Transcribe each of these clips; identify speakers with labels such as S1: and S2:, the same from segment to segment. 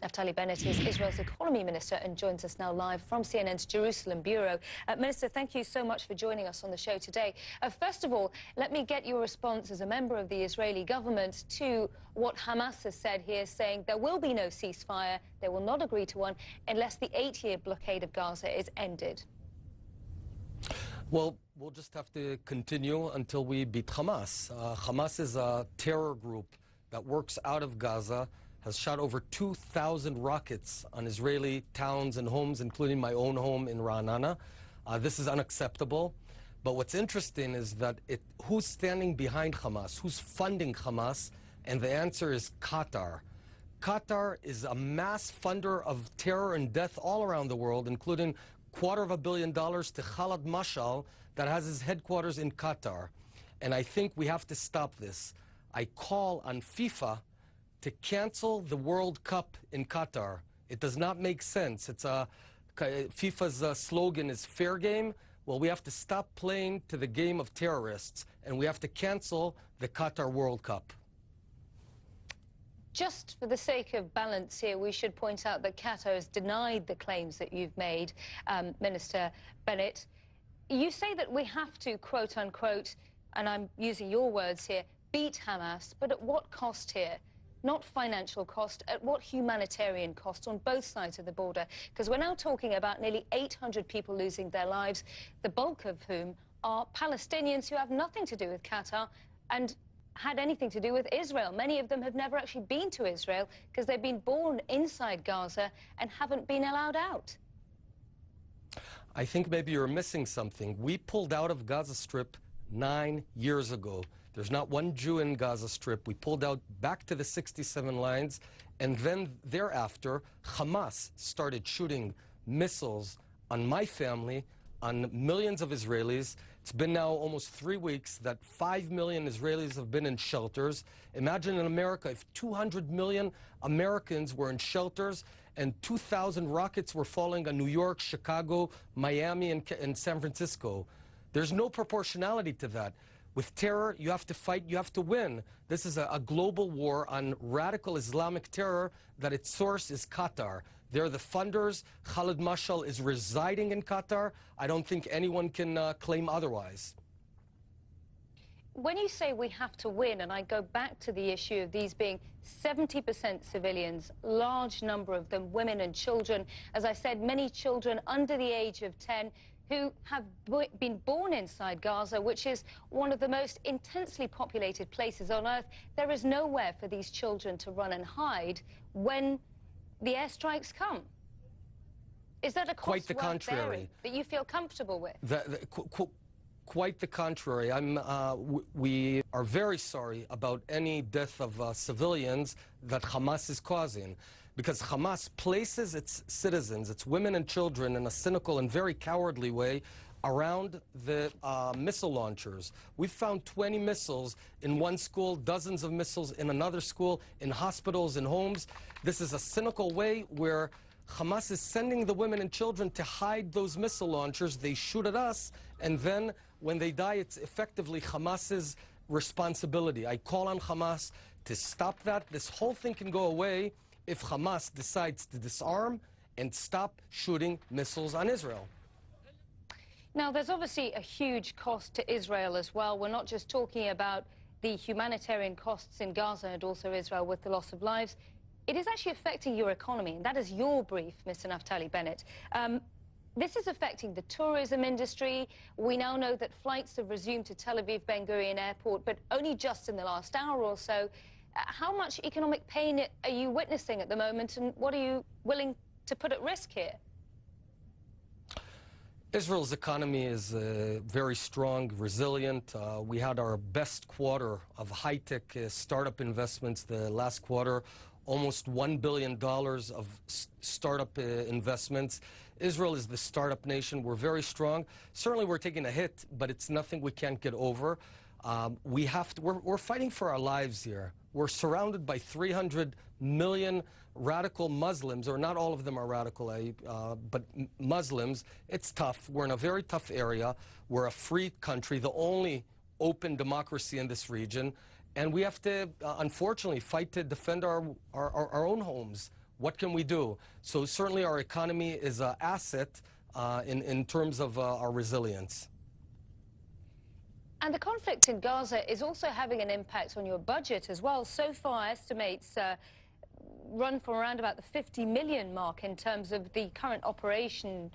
S1: Naftali Bennett is Israel's economy minister and joins us now live from CNN's Jerusalem bureau. Minister, thank you so much for joining us on the show today. First of all, let me get your response as a member of the Israeli government to what Hamas has said here, saying there will be no ceasefire, they will not agree to one, unless the 8-year blockade of Gaza is ended.
S2: Well, we'll just have to continue until we beat Hamas. Hamas is a terror group that works out of Gaza, has shot over 2,000 rockets on Israeli towns and homes, including my own home in Ra'anana. This is unacceptable. But what's interesting is that who's standing behind Hamas? Who's funding Hamas? And the answer is Qatar. Qatar is a mass funder of terror and death all around the world, including $250 million to Khalid Mashal that has his headquarters in Qatar. And I think we have to stop this. I call on FIFA to cancel the World Cup in Qatar. It does not make sense. FIFA's slogan is fair game. Well, we have to stop playing to the game of terrorists, and we have to cancel the Qatar World Cup.
S1: Just for the sake of balance here, we should point out that Qatar has denied the claims that you've made, Minister Bennett. You say that we have to, quote unquote, and I'm using your words here, beat Hamas, but at what cost here? Not financial cost, at what humanitarian cost on both sides of the border? Because we're now talking about nearly 800 people losing their lives, the bulk of whom are Palestinians who have nothing to do with Qatar and had anything to do with Israel. Many of them have never actually been to Israel because they've been born inside Gaza and haven't been allowed out.
S2: I think maybe you're missing something. We pulled out of Gaza Strip 9 years ago. There's not one Jew in Gaza Strip. We pulled out back to the 67 lines, and then thereafter, Hamas started shooting missiles on my family, on millions of Israelis. It's been now almost 3 weeks that 5 million Israelis have been in shelters. Imagine in America if 200 million Americans were in shelters and 2,000 rockets were falling on New York, Chicago, Miami, and San Francisco. There's no proportionality to that. With terror, you have to fight, you have to win. This is a global war on radical Islamic terror that its source is Qatar. They're the funders. Khalid Mashal is residing in Qatar. I don't think anyone can claim otherwise.
S1: When you say we have to win, and I go back to the issue of these being 70% civilians, large number of them women and children, as I said, many children under the age of 10, who have been born inside Gaza, which is one of the most intensely populated places on earth. There is nowhere for these children to run and hide when the airstrikes come. Is that a cost
S2: Quite the contrary
S1: that you feel comfortable with?
S2: Quite the contrary. We are very sorry about any death of civilians that Hamas is causing, because Hamas places its citizens, its women and children, in a cynical and very cowardly way around the missile launchers. We've found 20 missiles in one school, dozens of missiles in another school, in hospitals, in homes. This is a cynical way where Hamas is sending the women and children to hide those missile launchers. They shoot at us, and then when they die, it's effectively Hamas's responsibility. I call on Hamas to stop that. This whole thing can go away if Hamas decides to disarm and stop shooting missiles on Israel.
S1: Now, there's obviously a huge cost to Israel as well. We're not just talking about the humanitarian costs in Gaza and also Israel with the loss of lives. It is actually affecting your economy, and that is your brief, Mr. Naftali Bennett. This is affecting the tourism industry. We now know that flights have resumed to Tel Aviv Ben Gurion Airport, but only just in the last hour or so. How much economic pain are you witnessing at the moment, and what are you willing to put at risk here?
S2: Israel's economy is very strong, resilient. We had our best quarter of high-tech startup investments the last quarter, almost $1 billion of startup investments. Israel is the startup nation. We're very strong. Certainly we're taking a hit, but it's nothing we can't get over. We're fighting for our lives here. We're surrounded by 300 million radical Muslims, or not all of them are radical, but Muslims. It's tough. We're in a very tough area. We're a free country, the only open democracy in this region. And we have to, unfortunately, fight to defend our own homes. What can we do? So certainly our economy is an asset in terms of our resilience.
S1: And the conflict in Gaza is also having an impact on your budget as well. So far, estimates run from around about the 50 million mark in terms of the current operation.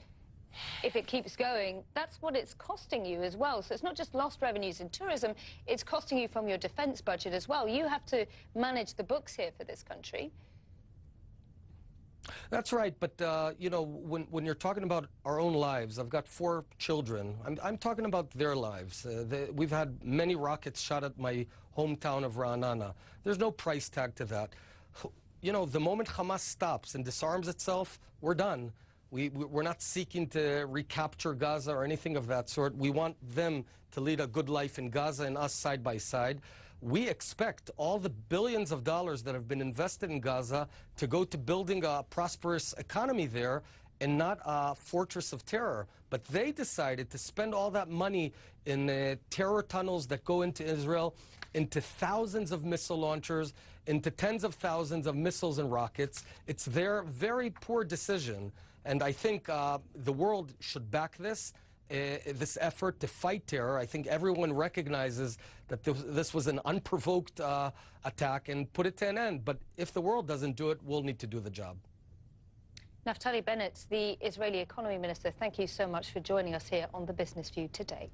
S1: If it keeps going, that's what it's costing you as well. So it's not just lost revenues in tourism, it's costing you from your defense budget as well. You have to manage the books here for this country.
S2: That's right, but you know, when you're talking about our own lives, I've got 4 children. I'm talking about their lives. We've had many rockets shot at my hometown of Ra'anana. There's no price tag to that. You know, the moment Hamas stops and disarms itself, we're done. We're not seeking to recapture Gaza or anything of that sort. We want them to lead a good life in Gaza and us side by side. We expect all the billions of dollars that have been invested in Gaza to go to building a prosperous economy there and not a fortress of terror. But they decided to spend all that money in terror tunnels that go into Israel, into thousands of missile launchers, into tens of thousands of missiles and rockets. It's their very poor decision. And I think the world should back this effort to fight terror. I think everyone recognizes that this was an unprovoked attack and put it to an end. But if the world doesn't do it, we'll need to do the job.
S1: Naftali Bennett, the Israeli economy minister, thank you so much for joining us here on the Business View today.